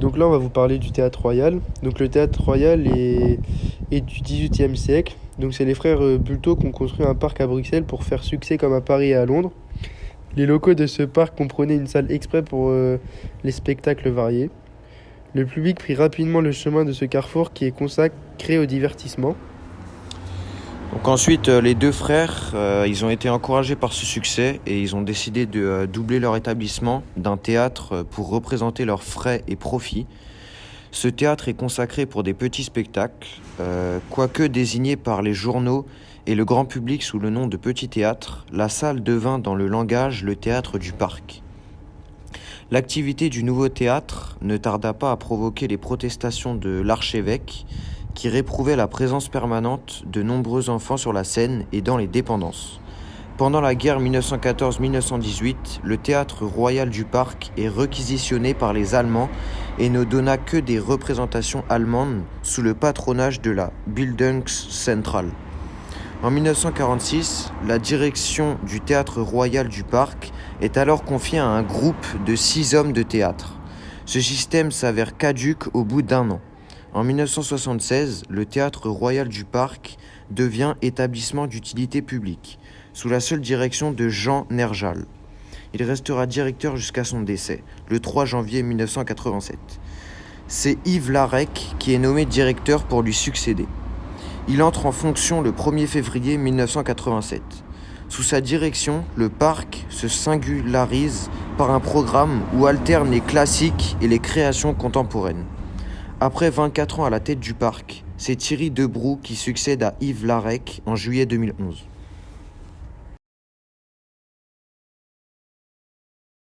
Donc là, on va vous parler du Théâtre Royal. Donc le Théâtre Royal est du XVIIIe siècle. Donc c'est les frères Bulto qui ont construit un parc à Bruxelles pour faire succès comme à Paris et à Londres. Les locaux de ce parc comprenaient une salle exprès pour les spectacles variés. Le public prit rapidement le chemin de ce carrefour qui est consacré au divertissement. Donc ensuite, les deux frères, ils ont été encouragés par ce succès et ils ont décidé de doubler leur établissement d'un théâtre pour représenter leurs frais et profits. Ce théâtre est consacré pour des petits spectacles, quoique désigné par les journaux et le grand public sous le nom de Petit Théâtre, la salle devint dans le langage le théâtre du parc. L'activité du nouveau théâtre ne tarda pas à provoquer les protestations de l'archevêque, qui réprouvait la présence permanente de nombreux enfants sur la scène et dans les dépendances. Pendant la guerre 1914-1918, le théâtre royal du parc est réquisitionné par les Allemands et ne donna que des représentations allemandes sous le patronage de la Bildungszentrale. En 1946, la direction du théâtre royal du parc est alors confiée à un groupe de 6 hommes de théâtre. Ce système s'avère caduc au bout d'1 an. En 1976, le Théâtre Royal du Parc devient établissement d'utilité publique, sous la seule direction de Jean Nerjal. Il restera directeur jusqu'à son décès, le 3 janvier 1987. C'est Yves Larec qui est nommé directeur pour lui succéder. Il entre en fonction le 1er février 1987. Sous sa direction, le parc se singularise par un programme où alternent les classiques et les créations contemporaines. Après 24 ans à la tête du parc, c'est Thierry Debroux qui succède à Yves Larec en juillet 2011.